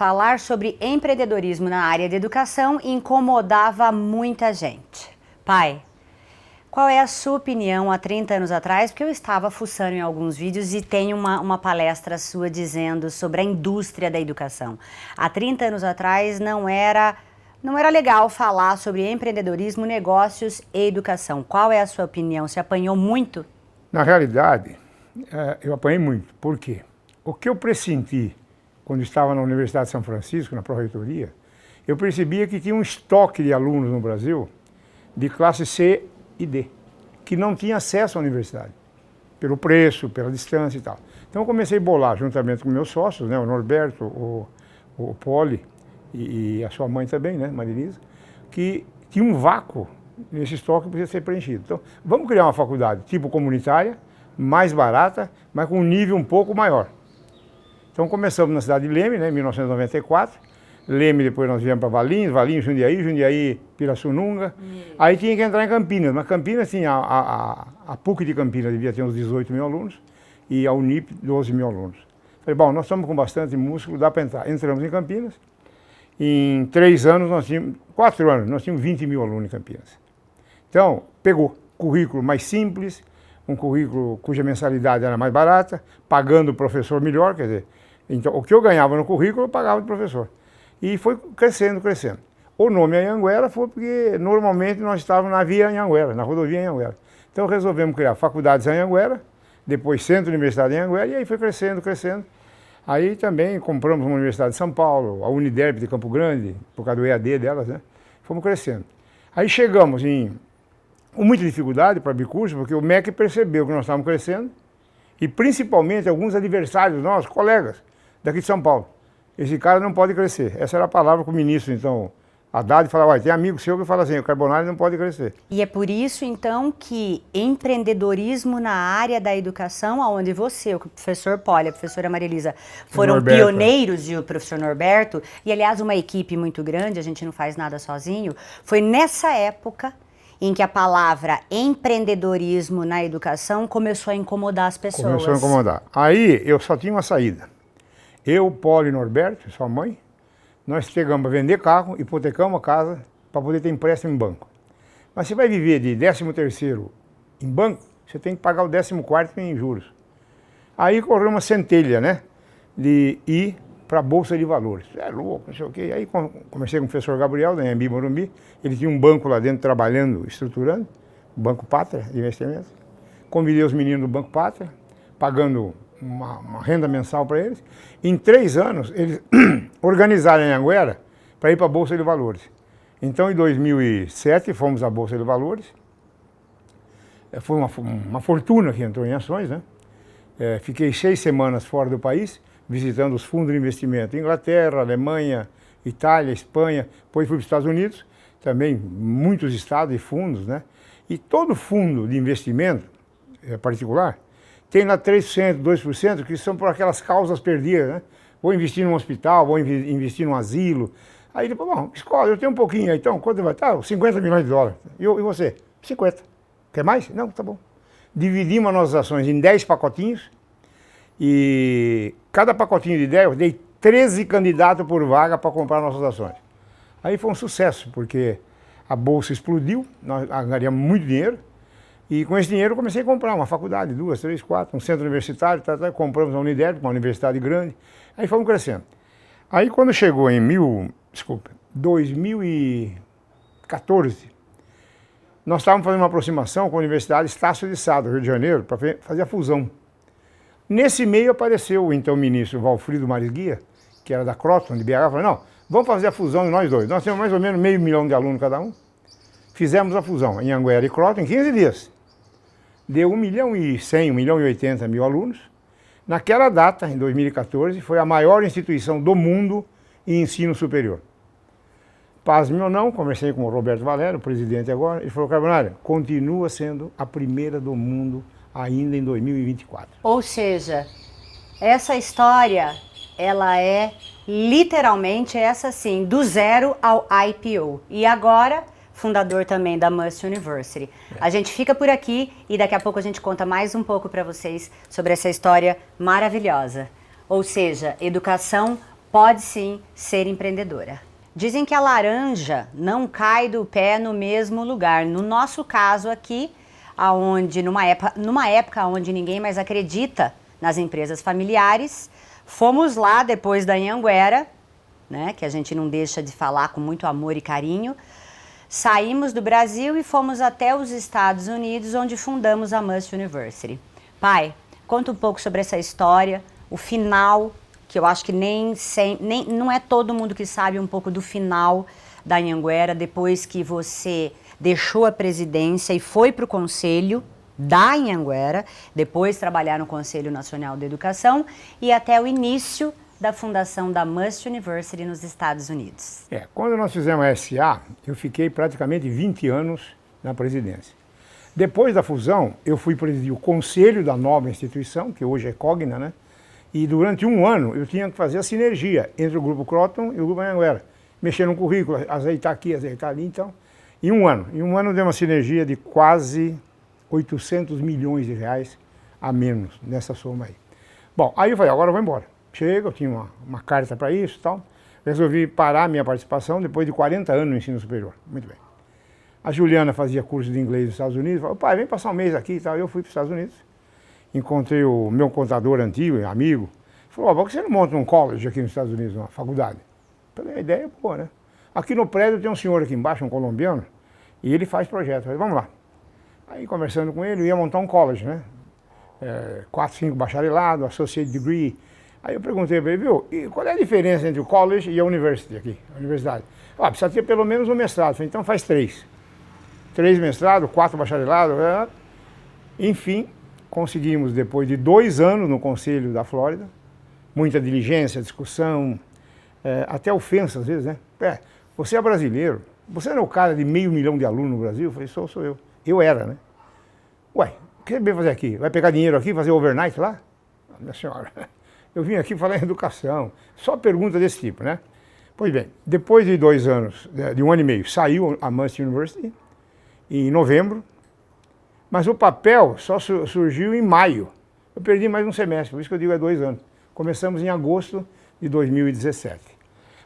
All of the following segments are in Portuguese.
falar sobre empreendedorismo na área de educação incomodava muita gente. Pai, qual é a sua opinião há 30 anos atrás? Porque eu estava fuçando em alguns vídeos e tem uma palestra sua dizendo sobre a indústria da educação. Há 30 anos atrás não era legal falar sobre empreendedorismo, negócios e educação. Qual é a sua opinião? Você apanhou muito? Na realidade, eu apanhei muito. Por quê? O que eu pressenti quando estava na Universidade de São Francisco, na pró-reitoria, eu percebia que tinha um estoque de alunos no Brasil de classe C e D, que não tinha acesso à universidade, pelo preço, pela distância e tal. Então eu comecei a bolar, juntamente com meus sócios, né, o Norberto, o Poli e a sua mãe também, né, Marilisa, que tinha um vácuo nesse estoque que precisa ser preenchido. Então, vamos criar uma faculdade tipo comunitária, mais barata, mas com um nível um pouco maior. Então começamos na cidade de Leme, né, em 1994, Leme, depois nós viemos para Valinhos, Jundiaí, Pirassununga. Aí tinha que entrar em Campinas, mas Campinas tinha, a PUC de Campinas devia ter uns 18 mil alunos e a Unip 12 mil alunos. Falei, bom, nós estamos com bastante músculo, dá para entrar. Entramos em Campinas, em 4 anos, nós tínhamos 20 mil alunos em Campinas. Então, pegou currículo mais simples, um currículo cuja mensalidade era mais barata, pagando o professor melhor, quer dizer, então o que eu ganhava no currículo eu pagava do professor. E foi crescendo. O nome Anhanguera foi porque normalmente nós estávamos na via Anhanguera, na rodovia Anhanguera. Então resolvemos criar faculdades em Anhanguera, depois Centro Universidade em Anhanguera, e aí foi crescendo. Aí também compramos uma Universidade de São Paulo, a Uniderp de Campo Grande, por causa do EAD delas, né? Fomos crescendo. Aí chegamos com muita dificuldade para abrir curso, porque o MEC percebeu que nós estávamos crescendo, e principalmente alguns adversários nossos, colegas daqui de São Paulo. Esse cara não pode crescer. Essa era a palavra que o ministro, então, Haddad falava, tem amigo seu que fala assim, o Carbonari não pode crescer. E é por isso, então, que empreendedorismo na área da educação, onde você, o professor Poli, a professora Marilisa, foram Norberto, pioneiros, e o professor Norberto, e aliás uma equipe muito grande, a gente não faz nada sozinho, foi nessa época em que a palavra empreendedorismo na educação começou a incomodar as pessoas. Começou a incomodar. Aí eu só tinha uma saída. Eu, Paulo e Norberto, sua mãe, nós chegamos a vender carro, hipotecamos a casa para poder ter empréstimo em banco. Mas você vai viver de 13º em banco, você tem que pagar o 14º em juros. Aí correu uma centelha, né, de ir para a Bolsa de Valores. É louco, não sei o quê. Aí comecei com o professor Gabriel, da Anhembi Morumbi, ele tinha um banco lá dentro trabalhando, estruturando, o Banco Pátria de Investimentos. Convidei os meninos do Banco Pátria, pagando uma renda mensal para eles. Em 3 anos, eles organizaram em Anhanguera para ir para a Bolsa de Valores. Então, em 2007, fomos à Bolsa de Valores. Foi uma fortuna que entrou em ações, né? Fiquei 6 semanas fora do país, visitando os fundos de investimento. Inglaterra, Alemanha, Itália, Espanha. Depois fui para os Estados Unidos, também muitos estados e fundos, né? E todo fundo de investimento particular tem lá 3%, 2%, que são por aquelas causas perdidas, né? Vou investir num hospital, vou investir num asilo. Aí depois, bom, escolhe, eu tenho um pouquinho aí, então, quanto vai estar? 50 milhões de dólares. E você? 50. Quer mais? Não, tá bom. Dividimos as nossas ações em 10 pacotinhos e cada pacotinho de 10 eu dei 13 candidatos por vaga para comprar nossas ações. Aí foi um sucesso, porque a bolsa explodiu, nós ganharíamos muito dinheiro. E com esse dinheiro eu comecei a comprar uma faculdade, 2, 3, 4, um centro universitário, compramos a Uniderp, uma universidade grande, aí fomos crescendo. Aí quando chegou em 2014, nós estávamos fazendo uma aproximação com a Universidade Estácio de Sá, do Rio de Janeiro, para fazer a fusão. Nesse meio apareceu o então ministro Valfrido Marisguia, que era da Croton, de BH, falou, não, vamos fazer a fusão de nós dois. Nós temos mais ou menos 500 mil de alunos cada um. Fizemos a fusão em Anhanguera e Croton em 15 dias. Deu 1.100.000, 1.080.000 alunos. Naquela data, em 2014, foi a maior instituição do mundo em ensino superior. Pasme ou não, conversei com o Roberto Valério, o presidente agora, ele falou, Carbonari, continua sendo a primeira do mundo ainda em 2024. Ou seja, essa história, ela é literalmente essa sim, do zero ao IPO. E agora, fundador também da Must University. A gente fica por aqui e daqui a pouco a gente conta mais um pouco para vocês sobre essa história maravilhosa. Ou seja, educação pode sim ser empreendedora. Dizem que a laranja não cai do pé no mesmo lugar. No nosso caso aqui, numa época onde ninguém mais acredita nas empresas familiares, fomos lá depois da Anhanguera, né, que a gente não deixa de falar com muito amor e carinho. Saímos do Brasil e fomos até os Estados Unidos, onde fundamos a Must University. Pai, conta um pouco sobre essa história, o final, que eu acho que não é todo mundo que sabe um pouco do final da Anhanguera, depois que você deixou a presidência e foi para o conselho da Anhanguera, depois trabalhar no Conselho Nacional de Educação e até o início da fundação da Must University nos Estados Unidos. Quando nós fizemos a SA, eu fiquei praticamente 20 anos na presidência. Depois da fusão, eu fui presidir o conselho da nova instituição, que hoje é Cogna, né? E durante um ano eu tinha que fazer a sinergia entre o Grupo Croton e o Grupo Anhanguera. Mexer no currículo, azeitar aqui, azeitar ali, então. Em um ano deu uma sinergia de quase 800 milhões de reais a menos nessa soma aí. Bom, aí eu falei, agora eu vou embora. Chega, eu tinha uma carta para isso e tal. Resolvi parar a minha participação depois de 40 anos no ensino superior. Muito bem. A Juliana fazia curso de inglês nos Estados Unidos. Falou, pai, vem passar um mês aqui e tal. Eu fui para os Estados Unidos. Encontrei o meu contador antigo, amigo. Falou, por que você não monta um college aqui nos Estados Unidos, uma faculdade? Falei, a ideia é boa, né? Aqui no prédio tem um senhor aqui embaixo, um colombiano, e ele faz projeto. Falei, vamos lá. Aí, conversando com ele, eu ia montar um college, né? 4, 5 bacharelado, associate degree. Aí eu perguntei para ele, viu, e qual é a diferença entre o college e a university aqui, a universidade? Precisa ter pelo menos um mestrado. Falei, então faz 3. 3 mestrados, 4 bacharelados. Enfim, conseguimos, depois de 2 anos no Conselho da Flórida, muita diligência, discussão, até ofensa às vezes, né? Você é brasileiro, você não é o cara de 500 mil de alunos no Brasil? Eu falei, sou eu. Eu era, né? Ué, o que você veio fazer aqui? Vai pegar dinheiro aqui, fazer overnight lá? Minha senhora, eu vim aqui falar em educação. Só pergunta desse tipo, né? Pois bem, depois de 2 anos, de 1 ano e meio, saiu a Must University, em novembro, mas o papel só surgiu em maio. Eu perdi mais um semestre, por isso que eu digo 2 anos. Começamos em agosto de 2017.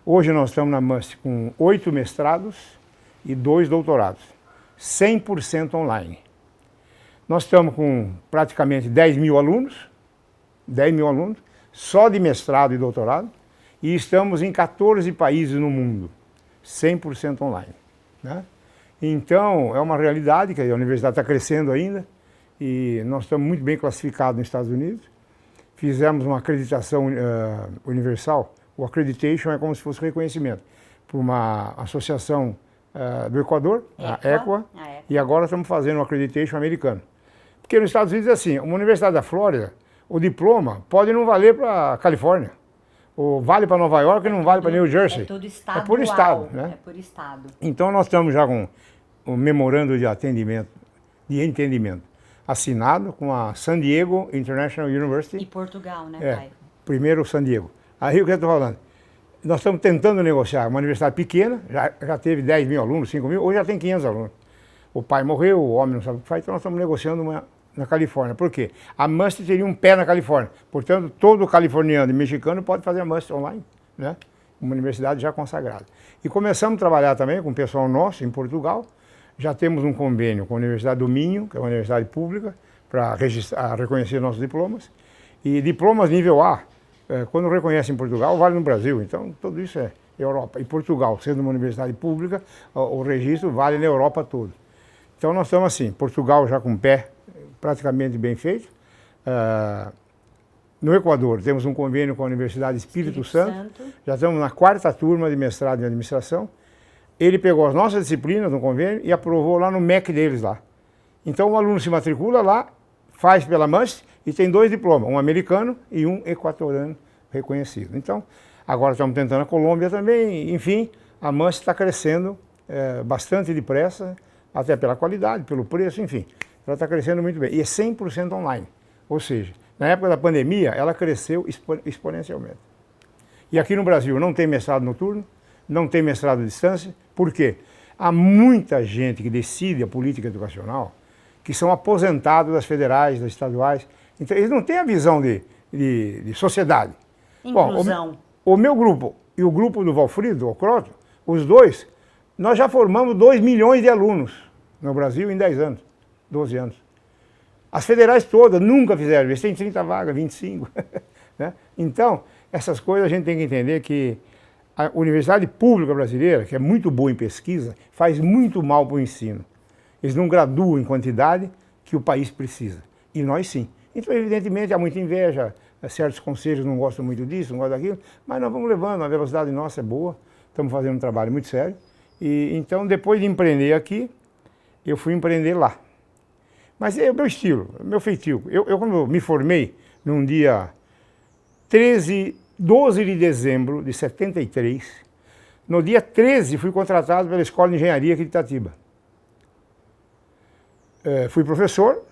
Hoje nós estamos na Must com 8 mestrados e 2 doutorados, 100% online. Nós estamos com praticamente 10 mil alunos, só de mestrado e doutorado, e estamos em 14 países no mundo, 100% online, né? Então, é uma realidade que a universidade está crescendo ainda, e nós estamos muito bem classificados nos Estados Unidos. Fizemos uma acreditação universal. O accreditation é como se fosse reconhecimento por uma associação do Equador, a EQUA, e agora estamos fazendo um accreditation americano. Porque nos Estados Unidos é assim, uma universidade da Flórida, o diploma pode não valer para a Califórnia, ou vale para Nova York e não vale para New Jersey. É tudo estadual. É por estado, né? É por estado. Então nós estamos já com um memorando de entendimento, assinado com a San Diego International University. E Portugal, né, pai? Primeiro San Diego. Aí o que eu estou falando? Nós estamos tentando negociar uma universidade pequena, já teve 10 mil alunos, 5 mil, hoje já tem 500 alunos. O pai morreu, o homem não sabe o que faz, então nós estamos negociando uma na Califórnia. Por quê? A Must teria um pé na Califórnia. Portanto, todo californiano e mexicano pode fazer a Must online, né? Uma universidade já consagrada. E começamos a trabalhar também com o pessoal nosso em Portugal. Já temos um convênio com a Universidade do Minho, que é uma universidade pública, para reconhecer nossos diplomas. E diplomas nível A, quando reconhece em Portugal, vale no Brasil. Então, tudo isso é Europa. E Portugal, sendo uma universidade pública, o registro vale na Europa toda. Então, nós estamos assim, Portugal já com o pé praticamente bem feito. No Equador, temos um convênio com a Universidade Espírito Santo. Já estamos na 4ª turma de mestrado em administração. Ele pegou as nossas disciplinas no convênio e aprovou lá no MEC deles lá. Então o aluno se matricula lá, faz pela Must e tem 2 diplomas, um americano e um equatoriano reconhecido. Então, agora estamos tentando a Colômbia também, enfim, a Must está crescendo bastante depressa, até pela qualidade, pelo preço, enfim. Ela está crescendo muito bem. E é 100% online. Ou seja, na época da pandemia, ela cresceu exponencialmente. E aqui no Brasil não tem mestrado noturno, não tem mestrado à distância. Por quê? Há muita gente que decide a política educacional que são aposentados das federais, das estaduais. Então, eles não têm a visão de sociedade. Inclusão. O meu grupo e o grupo do Valfrido, o Croto, os dois, nós já formamos 2 milhões de alunos no Brasil em 10 anos, 12 anos. As federais todas nunca fizeram isso, tem 30 vagas, 25. Né? Então, essas coisas a gente tem que entender que a Universidade Pública Brasileira, que é muito boa em pesquisa, faz muito mal para o ensino. Eles não graduam em quantidade que o país precisa. E nós sim. Então, evidentemente, há muita inveja, certos conselhos não gostam muito disso, não gostam daquilo, mas nós vamos levando, a velocidade nossa é boa, estamos fazendo um trabalho muito sério. E então, depois de empreender aqui, eu fui empreender lá. Mas é o meu estilo, o meu feitio. Eu quando me formei, num dia 12 de dezembro de 73, no dia 13 fui contratado pela Escola de Engenharia aqui de Itatiba. Fui professor,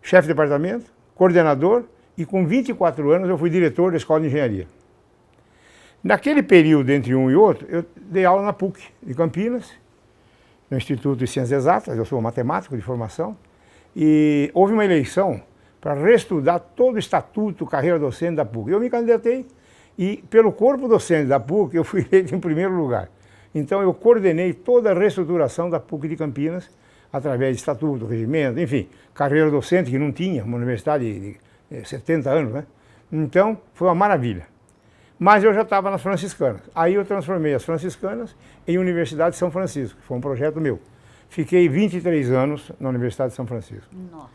chefe de departamento, coordenador, e com 24 anos eu fui diretor da Escola de Engenharia. Naquele período, entre um e outro, eu dei aula na PUC de Campinas, no Instituto de Ciências Exatas, eu sou matemático de formação, e houve uma eleição para reestudar todo o estatuto, carreira docente da PUC. Eu me candidatei e, pelo corpo docente da PUC, eu fui eleito em primeiro lugar. Então, eu coordenei toda a reestruturação da PUC de Campinas, através de estatuto, regimento, enfim, carreira docente que não tinha, uma universidade de 70 anos, né? Então, foi uma maravilha. Mas eu já estava nas franciscanas. Aí eu transformei as franciscanas em Universidade de São Francisco, que foi um projeto meu. Fiquei 23 anos na Universidade de São Francisco. Nossa.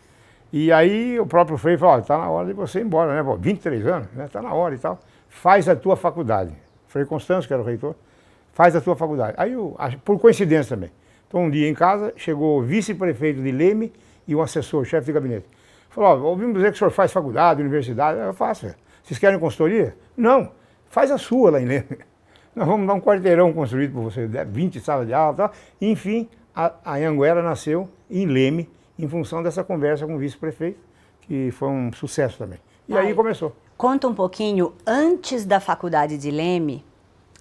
E aí o próprio Frei falou, está na hora de você ir embora, né? Pô, 23 anos, né? Está na hora e tal. Faz a tua faculdade. Frei Constâncio, que era o reitor, faz a tua faculdade. Aí, por coincidência também, então um dia em casa, chegou o vice-prefeito de Leme e o assessor, chefe de gabinete. Falou, ouvimos dizer que o senhor faz faculdade, universidade. Eu faço. Vocês querem consultoria? Não. Faz a sua lá em Leme. Nós vamos dar um quarteirão construído por você, 20 salas de aula e tal. Enfim, a Anhanguera nasceu em Leme, em função dessa conversa com o vice-prefeito, que foi um sucesso também. E aí começou. Conta um pouquinho, antes da faculdade de Leme,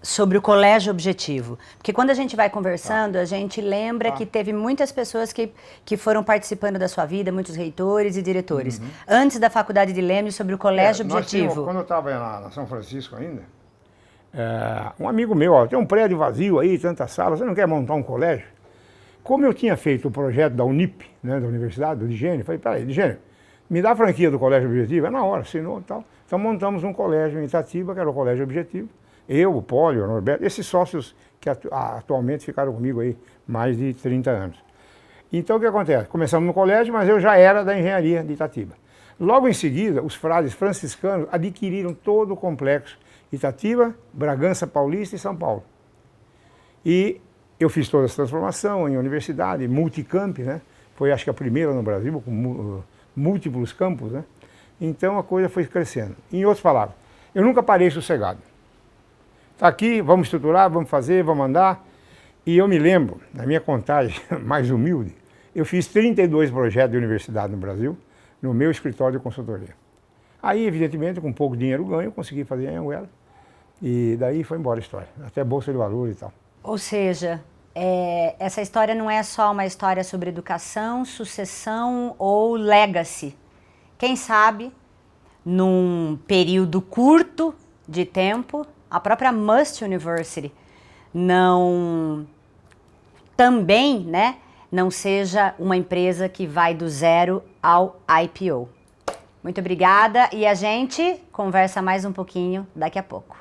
sobre o colégio objetivo. Porque quando a gente vai conversando, a gente lembra que teve muitas pessoas que foram participando da sua vida, muitos reitores e diretores. Antes da faculdade de Leme, sobre o colégio objetivo. Quando eu estava na São Francisco ainda, um amigo meu, ó, tem um prédio vazio aí, tantas salas, você não quer montar um colégio? Como eu tinha feito o projeto da Unip, né, da Universidade, do Digênio, falei, peraí, Digênio, me dá a franquia do colégio objetivo? É na hora, assinou e tal. Então montamos um colégio em Itatiba, que era o colégio objetivo. Eu, o Pólio, o Norberto, esses sócios que atualmente ficaram comigo aí mais de 30 anos. Então o que acontece? Começamos no colégio, mas eu já era da engenharia de Itatiba. Logo em seguida, os frades franciscanos adquiriram todo o complexo Itatiba, Bragança Paulista e São Paulo. E eu fiz toda essa transformação em universidade, multicamp, né? Foi acho que a primeira no Brasil, com múltiplos campos, né? Então a coisa foi crescendo. Em outras palavras, eu nunca parei sossegado. Está aqui, vamos estruturar, vamos fazer, vamos andar. E eu me lembro, na minha contagem mais humilde, eu fiz 32 projetos de universidade no Brasil, no meu escritório de consultoria. Aí, evidentemente, com pouco dinheiro ganho, eu consegui fazer a Anhanguera. E daí foi embora a história, até Bolsa de Valores e tal. Ou seja, essa história não é só uma história sobre educação, sucessão ou legacy. Quem sabe, num período curto de tempo, a própria Must University também, né, não seja uma empresa que vai do zero ao IPO. Muito obrigada e a gente conversa mais um pouquinho daqui a pouco.